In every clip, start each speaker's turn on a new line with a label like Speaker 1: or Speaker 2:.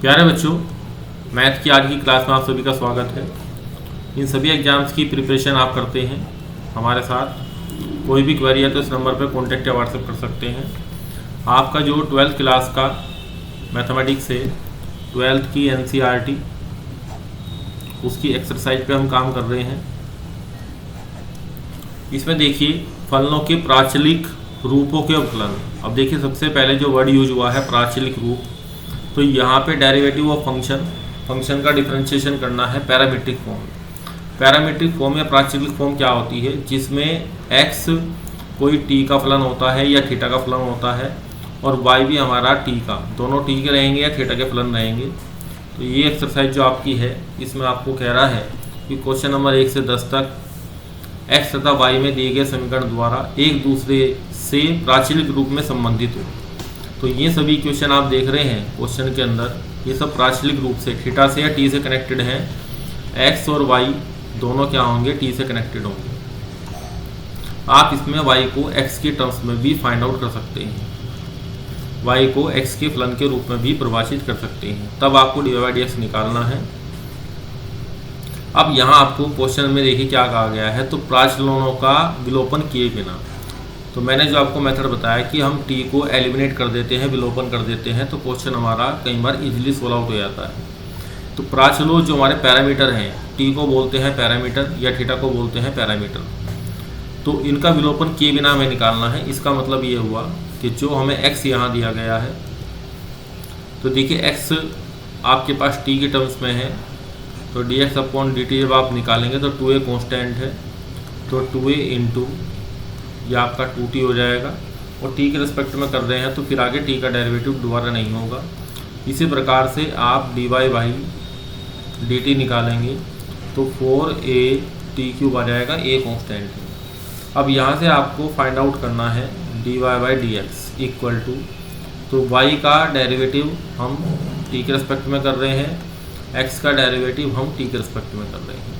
Speaker 1: प्यारे बच्चों, मैथ की आज की क्लास में आप सभी का स्वागत है। इन सभी एग्जाम्स की प्रिपरेशन आप करते हैं हमारे साथ। कोई भी क्वेरी है तो इस नंबर पर कॉन्टैक्ट या व्हाट्सएप कर सकते हैं। आपका जो 12th क्लास का मैथमेटिक्स है, 12th की NCERT, उसकी एक्सरसाइज पे हम काम कर रहे हैं। इसमें देखिए फलनों के प्राचलिक रूपों के अवकलन। अब देखिए सबसे पहले जो वर्ड यूज हुआ है प्राचलिक रूप, तो यहाँ पे डेरिवेटिव ऑफ फंक्शन का डिफरेंशिएशन करना है पैरामीट्रिक फॉर्म। पैरामीट्रिक फॉर्म या प्राचलिक फॉर्म क्या होती है? जिसमें x कोई t का फलन होता है या थीटा का फलन होता है, और y भी हमारा t का, दोनों t के रहेंगे या थीटा के फलन रहेंगे। तो ये एक्सरसाइज जो आपकी है, इसमें आपको कह रहा है कि क्वेश्चन नंबर 1 से 10 तक x तथा y में दिए गए समीकरण द्वारा एक दूसरे से प्राचलिक रूप में संबंधित हो। तो ये सभी क्वेश्चन आप देख रहे हैं क्वेश्चन के अंदर, ये सब प्राचलिक रूप से थीटा से या टी से कनेक्टेड हैं। x और y दोनों क्या होंगे? टी से कनेक्टेड होंगे। आप इसमें y को x के टर्म्स में भी फाइंड आउट कर सकते हैं, y को x के फलन के रूप में भी परिभाषित कर सकते हैं। तब आपको dy/dx निकालना है। अब यहाँ आपको क्वेश्चन में देखिए क्या कहा गया है, तो प्राचलनों का विलोपन किए बिना। तो मैंने जो आपको मेथड बताया कि हम t को एलिमिनेट कर देते हैं, विलोपन कर देते हैं, तो क्वेश्चन हमारा कई बार इजीली सोल्व आउट हो जाता है। तो प्राचलों जो हमारे पैरामीटर हैं, t को बोलते हैं पैरामीटर या थीटा को बोलते हैं पैरामीटर, तो इनका विलोपन किए बिना हमें निकालना है। इसका मतलब ये हुआ कि जो हमें x यहाँ दिया गया है, तो देखिए x आपके पास t के टर्म्स में है, तो dx/dt जब आप निकालेंगे तो 2a कॉन्स्टेंट है, तो 2a इंटू यह आपका 2t हो जाएगा, और t के रिस्पेक्ट में कर रहे हैं तो फिर आगे t का डेरिवेटिव दोबारा नहीं होगा। इसी प्रकार से आप dy/dt निकालेंगे तो 4at³ आ जाएगा, a कॉन्स्टेंट है। अब यहाँ से आपको फाइंड आउट करना है dy/dx इक्वल टू, तो y का डेरिवेटिव हम t के रिस्पेक्ट में कर रहे हैं, x का डेरिवेटिव हम t के रिस्पेक्ट में कर रहे हैं।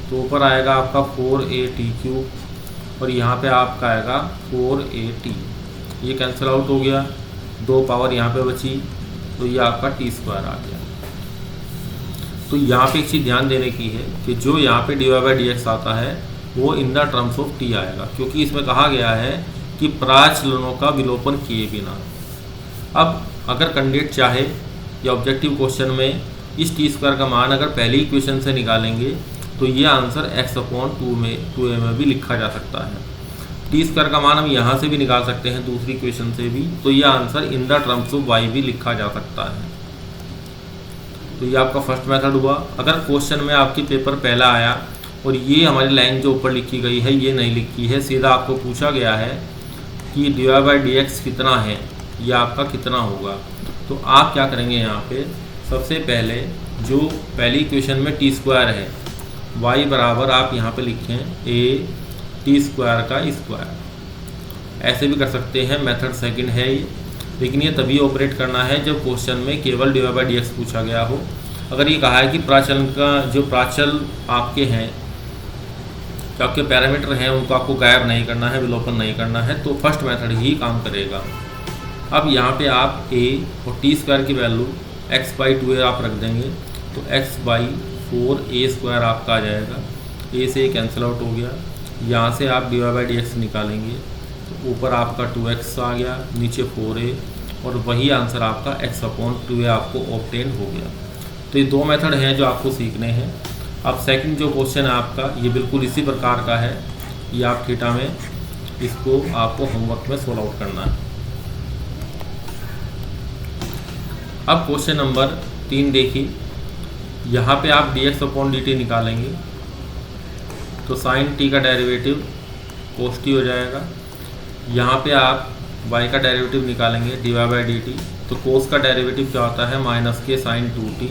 Speaker 1: तो ऊपर आएगा आपका 4at³ और यहाँ पे आपका आएगा 4at। ये कैंसिल आउट हो गया, 2 पावर यहाँ पे बची, तो ये आपका t² आ गया। तो यहाँ पे एक चीज़ ध्यान देने की है कि जो यहाँ पे dy/dx आता है वो in the terms of t आएगा, क्योंकि इसमें कहा गया है कि प्राचलनों का विलोपन किए बिना। अब अगर कैंडिडेट चाहे या ऑब्जेक्टिव क्वेश्चन में इस t² का मान अगर पहले ही क्वेश्चन से निकालेंगे तो ये आंसर x/2a में भी लिखा जा सकता है। t² का मान हम यहाँ से भी निकाल सकते हैं, दूसरी क्वेश्चन से भी, तो ये answer in the terms of y भी लिखा जा सकता है। तो ये आपका फर्स्ट मेथड हुआ। अगर क्वेश्चन में आपके पेपर पहला आया और ये हमारी लाइन जो ऊपर लिखी गई है ये नहीं लिखी है, सीधा आपको पूछा गया है कि dy/dx कितना है, ये आपका कितना होगा, तो आप क्या करेंगे? यहाँ पे सबसे पहले जो पहली इक्वेशन में t² है, y बराबर आप यहाँ पे लिखें a t², ऐसे भी कर सकते हैं, मेथड सेकंड है ये। लेकिन ये तभी ऑपरेट करना है जब क्वेश्चन में केवल dy/dx पूछा गया हो। अगर ये कहा है कि प्राचलन का जो प्राचल आपके हैं, जो आपके पैरामीटर हैं, उनको आपको गायब नहीं करना है, विलोपन नहीं करना है, तो फर्स्ट मेथड ही काम करेगा। अब यहाँ पे आप a और t² की वैल्यू x/2a आप रख देंगे, तो x/4a² आपका आ जाएगा। a से कैंसिल आउट हो गया। यहाँ से आप dy/dx निकालेंगे तो ऊपर आपका 2x आ गया, नीचे 4a, और वही आंसर आपका x/2a आपको ऑब्टेन हो गया। तो ये 2 मेथड हैं जो आपको सीखने हैं। अब सेकंड जो क्वेश्चन है आपका, ये बिल्कुल इसी प्रकार का है। ये आप थीटा में इसको आपको होमवर्क में सोल्व आउट करना है। अब क्वेश्चन नंबर 3 देखिए, यहाँ पे आप dx/dt निकालेंगे तो sin t का डेरिवेटिव cos t हो जाएगा। यहाँ पे आप y का डेरिवेटिव निकालेंगे dy/dt, तो cos का डेरिवेटिव क्या होता है? -k sin 2t,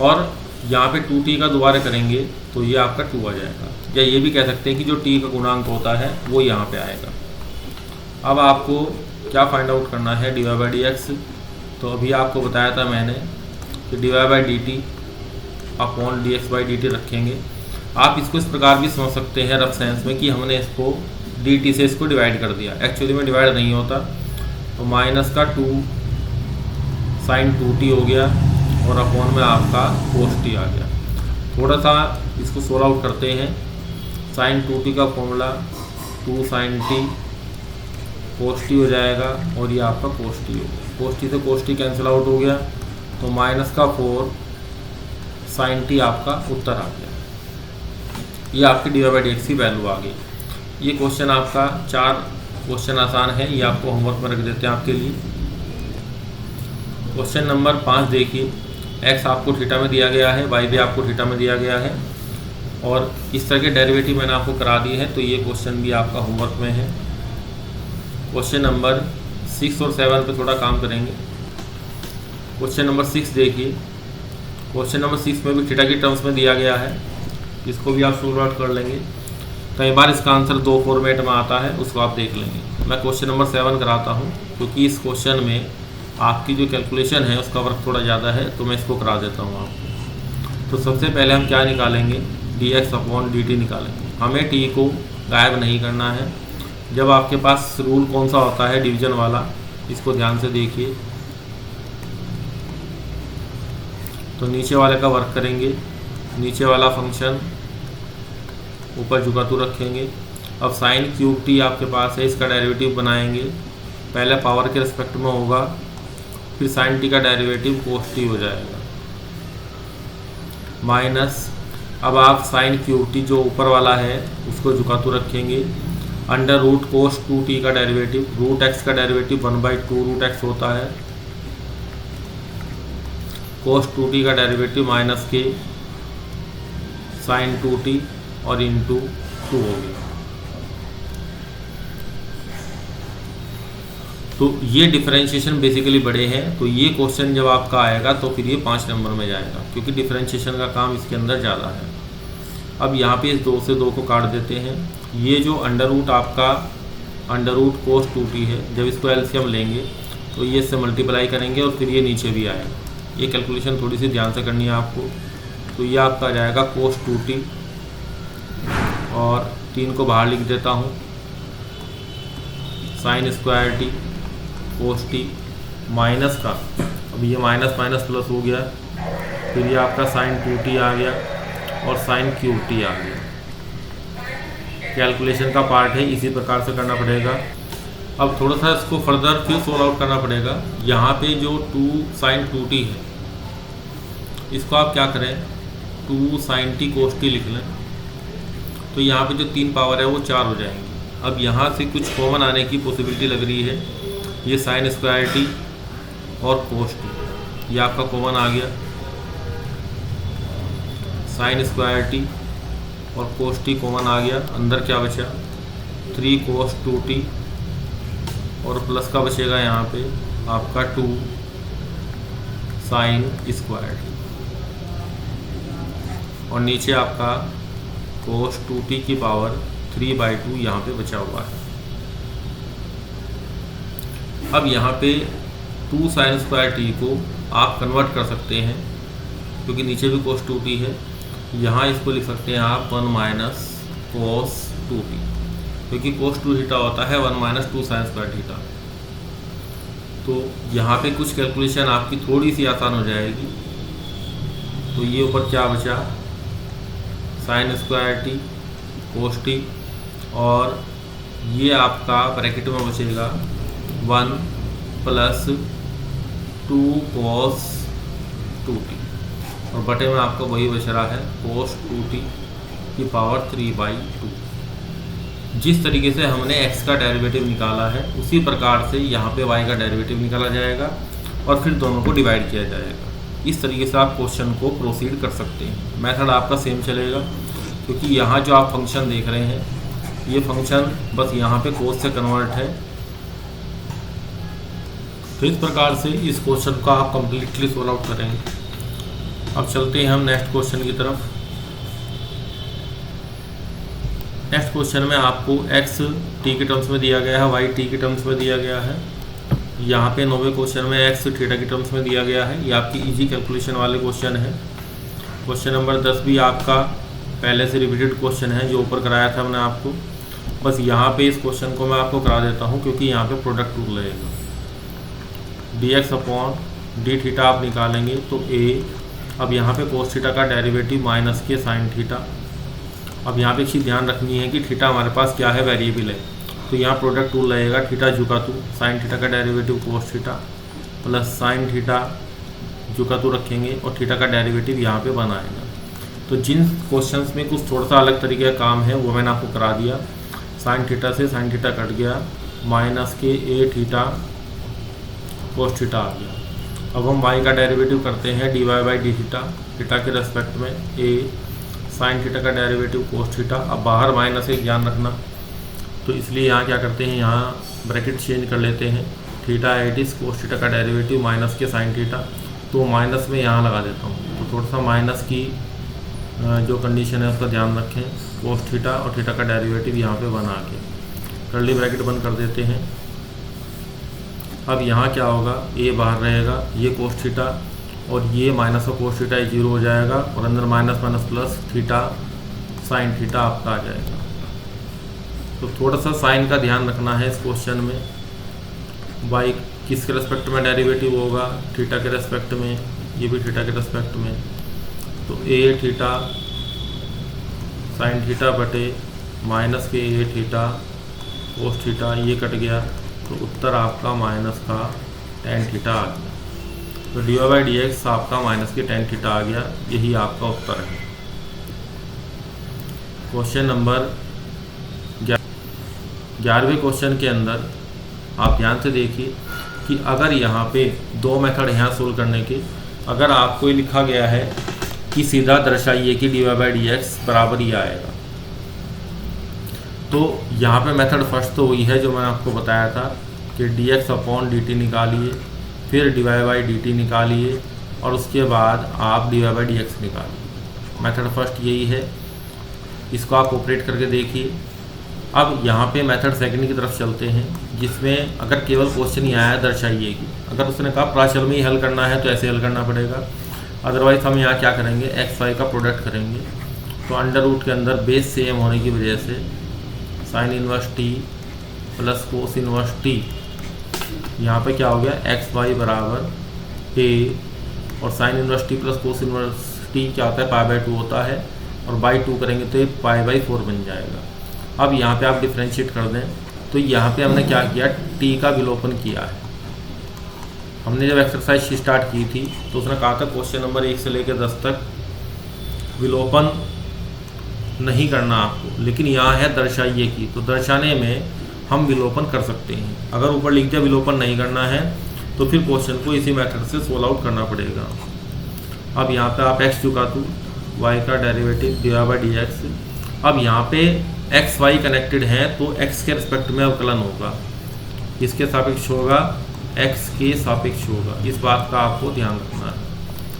Speaker 1: और यहाँ पे 2t का दोबारा करेंगे तो ये आपका 2 आ जाएगा। या ये भी कह सकते हैं कि जो t का गुणांक होता है वो यहाँ पे आएगा। अब आपको क्या फाइंड आउट करना है? dy/dx। तो अभी आपको बताया था मैंने कि dy/dt अपॉन dx/dt रखेंगे। आप इसको इस प्रकार भी समझ सकते हैं रफ सेंस में कि हमने इसको dt से इसको डिवाइड कर दिया। एक्चुअली में डिवाइड नहीं होता, तो -2 sin 2t हो गया, और अपॉन में आपका cos t आ गया। थोड़ा सा इसको सोल्व आउट करते हैं। sin 2t का formula 2 sin t cos t हो जाएगा और ये आपका cos t हो गया। cos t से cos t कैंसिल आउट हो गया तो माइनस का 4 sin t आपका उत्तर आ गया। ये आपकी dy/dx की वैल्यू आ गई। ये क्वेश्चन आपका 4 क्वेश्चन आसान है, ये आपको होमवर्क में रख देते हैं आपके लिए। क्वेश्चन नंबर 5 देखिए, x आपको थीटा में दिया गया है, y भी आपको थीटा में दिया गया है और इस तरह के डेरिवेटिव मैंने आपको करा दिए हैं, तो ये क्वेश्चन भी आपका होमवर्क में है। क्वेश्चन नंबर 6 और 7 पे थोड़ा काम करेंगे। क्वेश्चन नंबर 6 देखिए, क्वेश्चन नंबर 6 में भी थीटा की टर्म्स में दिया गया है, इसको भी आप सोल्व आउट कर लेंगे। कई बार इसका आंसर 2 फॉर्मेट में आता है, उसको आप देख लेंगे। मैं क्वेश्चन नंबर 7 कराता हूँ क्योंकि इस क्वेश्चन में आपकी जो कैलकुलेशन है उसका वर्क थोड़ा ज़्यादा है, तो मैं इसको करा देता हूँ आपको। तो सबसे पहले हम क्या निकालेंगे, dx/dt निकालेंगे। हमें t को गायब नहीं करना है। जब आपके पास रूल कौन सा होता है, डिवीजन वाला, इसको ध्यान से देखिए। तो नीचे वाले का वर्क करेंगे, नीचे वाला फंक्शन ऊपर झुकातू रखेंगे। अब साइन क्यूब टी आपके पास है, इसका डेरिवेटिव बनाएंगे। पहले पावर के रिस्पेक्ट में होगा, फिर साइन टी का डेरिवेटिव कोस टी हो जाएगा माइनस। अब आप साइन क्यूब टी जो ऊपर वाला है उसको झुकातू रखेंगे। अंडर रूट कोस 2t का डेरिवेटिव, रूट एक्स का डेरिवेटिव 1/2 रूट एक्स होता है। कोस 2t का डेरिवेटिव माइनस के साइन 2t और इंटू 2 हो गया। तो ये डिफरेंशिएशन बेसिकली बड़े हैं, तो ये क्वेश्चन जब आपका आएगा तो फिर ये 5 नंबर में जाएगा क्योंकि डिफरेंशिएशन का काम इसके अंदर ज़्यादा है। अब यहाँ पे इस 2 से 2 को काट देते हैं। ये जो अंडर रूट आपका अंडर रूट कोस 2t है, जब इसको एलसीएम लेंगे तो ये इससे मल्टीप्लाई करेंगे और फिर ये नीचे भी आएगा। ये कैलकुलेशन थोड़ी सी ध्यान से करनी है आपको। तो ये आपका आ जाएगा कोस 2t और 3 को बाहर लिख देता हूँ, sine square T cos t minus का, अब ये माइनस माइनस प्लस हो गया, फिर ये आपका साइन 2t आ गया और साइन क्यूब टी आ गया। कैलकुलेशन का पार्ट है, इसी प्रकार से करना पड़ेगा। अब थोड़ा सा इसको फर्दर फिर सोल्व आउट करना पड़ेगा। यहाँ पे जो 2 साइन 2t है, इसको आप क्या करें, 2 साइन टी कोस टी लिख लें, तो यहाँ पे जो 3 पावर है वो 4 हो जाएंगी। अब यहाँ से कुछ कॉमन आने की पॉसिबिलिटी लग रही है। ये साइन स्क्वायर टी और कोस टी, ये आपका कॉमन आ गया। साइन स्क्वायर टी और कोस टी कॉमन आ गया। अंदर क्या बचा, 3 कोस 2t और प्लस का बचेगा यहाँ पे आपका 2 साइन स्क्वायर टी और नीचे आपका कोस 2t की पावर 3/2 यहाँ पे बचा हुआ है। अब यहाँ पे 2 साइन स्क्वायर टी को आप कन्वर्ट कर सकते हैं क्योंकि नीचे भी कोस 2t है। यहाँ इसको लिख सकते हैं आप 1 माइनस कोस 2t, क्योंकि कोस 2 थीटा होता है 1 माइनस 2 साइन स्क्वायर थीटा। तो यहाँ पे कुछ कैलकुलेशन आपकी थोड़ी सी आसान हो जाएगी। तो ये ऊपर क्या बचा, sine square T cos t और ये आपका ब्रैकेट में बचेगा 1 प्लस 2 कोस 2t और बटे में आपका वही बच रहा है कोस 2t की पावर 3/2। जिस तरीके से हमने x का डेरिवेटिव निकाला है उसी प्रकार से यहाँ पे y का डेरिवेटिव निकाला जाएगा और फिर दोनों को डिवाइड किया जाएगा। इस तरीके से आप क्वेश्चन को प्रोसीड कर सकते हैं। मेथड आपका सेम चलेगा क्योंकि यहाँ जो आप फंक्शन देख रहे हैं ये फंक्शन बस यहाँ पे कोस से कन्वर्ट है। तो इस प्रकार से इस क्वेश्चन का आप कम्प्लीटली सोल्व आउट करेंगे। अब चलते हैं हम नेक्स्ट क्वेश्चन की तरफ। नेक्स्ट क्वेश्चन में आपको x t के टर्म्स में दिया गया है, y t के टर्म्स में दिया गया है। यहाँ पे 9वें क्वेश्चन में x थीटा के टर्म्स में दिया गया है। ये आपकी इजी कैलकुलेशन वाले क्वेश्चन है। क्वेश्चन नंबर 10 भी आपका पहले से रिपीटेड क्वेश्चन है जो ऊपर कराया था मैंने आपको। बस यहाँ पे इस क्वेश्चन को मैं आपको करा देता हूँ क्योंकि यहाँ पे प्रोडक्ट रूल रहेगा। dx अपॉन डी थीटा आप निकालेंगे तो ए, अब यहाँ पे कोस थीटा का डेरिवेटिव माइनस के साइन थीटा। अब यहाँ पे एक चीज़ ध्यान रखनी है कि थीटा हमारे पास क्या है, वेरिएबल है, तो यहाँ प्रोडक्ट टूल लगेगा थीटा जुका टू, साइन थीटा का derivative cos theta plus sine theta जुका टू रखेंगे और थीटा का डेरिवेटिव यहाँ पे बनाएगा। तो जिन क्वेश्चंस में कुछ थोड़ा सा अलग तरीके का काम है वो मैंने आपको करा दिया। साइन थीटा से साइन थीटा कट गया, माइनस के ए थीटा कोस थीटा आ गया। अब हम y का डेरिवेटिव करते हैं dy by D theta, theta के रेस्पेक्ट में a साइन थीटा का डेरिवेटिव कोस थीटा। अब बाहर माइनस एक ध्यान रखना, तो इसलिए यहाँ क्या करते हैं, यहाँ ब्रैकेट चेंज कर लेते हैं, theta at is cos theta का डेरिवेटिव माइनस के साइन थीटा, तो माइनस में यहाँ लगा देता हूँ। तो थोड़ा सा माइनस की जो कंडीशन है उसका ध्यान रखें, कोस थीटा और थीटा का डेरिवेटिव यहाँ पे बना के कर्ली ब्रैकेट बंद कर देते हैं। अब यहाँ क्या होगा, ए बाहर रहेगा, ये कोस थीटा और ये माइनस का कोस थीटा, ये जीरो हो जाएगा और अंदर minus minus plus theta sine theta आपका आ जाएगा। तो थोड़ा सा साइन का ध्यान रखना है इस क्वेश्चन में। बाई किसके रेस्पेक्ट में डेरिवेटिव होगा, थीटा के रेस्पेक्ट में, ये भी थीटा के रेस्पेक्ट में, तो ए थीटा साइन थीटा बटे माइनस के ए थीटा कोस थीटा, ये कट गया, तो उत्तर आपका माइनस का टेन थीटा आ गया। तो d y by d x आपका माइनस के टेन थीटा आ गया, यही आपका उत्तर है। क्वेश्चन नंबर 11वें क्वेश्चन के अंदर आप ध्यान से देखिए कि अगर यहाँ पे दो मेथड यहाँ सोल्व करने के, अगर आपको लिखा गया है कि सीधा दर्शाइए कि d y by d x बराबर ही आएगा, तो यहाँ पे मेथड फर्स्ट तो वही है जो मैंने आपको बताया था कि d x upon d t निकालिए, फिर d y by d t निकालिए और उसके बाद आप d y by d x निकालिए। मेथड फर्स्ट यही है, इसको आप ऑपरेट करके देखिए। अब यहाँ पे मेथड सेकंड की तरफ चलते हैं, जिसमें अगर केवल क्वेश्चन ही आया दर्शाइए कि, अगर उसने कहा प्राचल में ही हल करना है तो ऐसे हल करना पड़ेगा, अदरवाइज हम यहाँ क्या करेंगे, एक्स वाई का प्रोडक्ट करेंगे। तो अंडर रूट के अंदर बेस सेम होने की वजह से sine inverse T plus cos inverse T, यहाँ पे क्या हो गया, एक्स वाई बराबर ए, और sine inverse T plus cos inverse T क्या होता है, पाई बाई 2 होता है, और बाई 2 करेंगे तो ये पाई बाई 4 बन जाएगा। अब यहाँ पे आप डिफ्रेंशिएट कर दें, तो यहाँ पे हमने क्या किया, टी का विलोपन किया है। हमने जब एक्सरसाइज स्टार्ट की थी तो उसने कहा था क्वेश्चन नंबर 1 से लेकर 10 तक विलोपन नहीं करना आपको, लेकिन यहाँ है दर्शाइए की, तो दर्शाने में हम विलोपन कर सकते हैं। अगर ऊपर लिख दिया विलोपन नहीं करना है तो फिर क्वेश्चन को इसी मेथड से सोल्व आउट करना पड़ेगा। अब यहाँ पे आप एक्स चुका तो वाई का derivative d y by d x. अब यहाँ पे एक्स वाई कनेक्टेड हैं तो एक्स के रिस्पेक्ट में अवकलन होगा, इसके सापेक्ष होगा, एक्स के सापेक्ष होगा, इस बात का आपको ध्यान रखना है।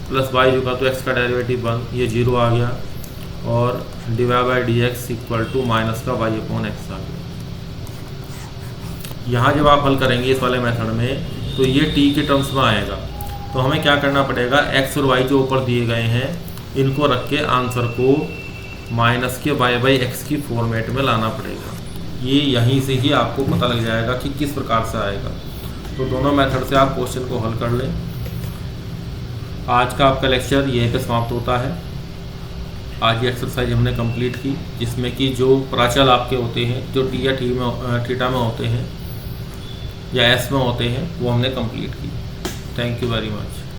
Speaker 1: प्लस वाई चुका तो एक्स का डेरिवेटिव बन, ये जीरो आ गया, और d y by d x equal to minus का वाई अपॉन एक्स आ गया। यहाँ जब आप हल करेंगे इस वाले मेथड में तो ये टी के टर्म्स में आएगा, तो हमें क्या करना पड़ेगा, एक्स और वाई जो ऊपर दिए गए हैं इनको रख के आंसर को माइनस के वाई बाई एक्स की फॉर्मेट में लाना पड़ेगा। ये यहीं से ही आपको पता लग जाएगा कि किस प्रकार से आएगा। तो दोनों मेथड से आप क्वेश्चन को हल कर लें। आज का आपका लेक्चर यहीं पे समाप्त होता है। आज ये एक्सरसाइज हमने कंप्लीट की, जिसमें कि जो प्राचल आपके होते हैं, जो टी या थीटा में होते हैं या एस में होते हैं, वो हमने कंप्लीट की। Thank you very much.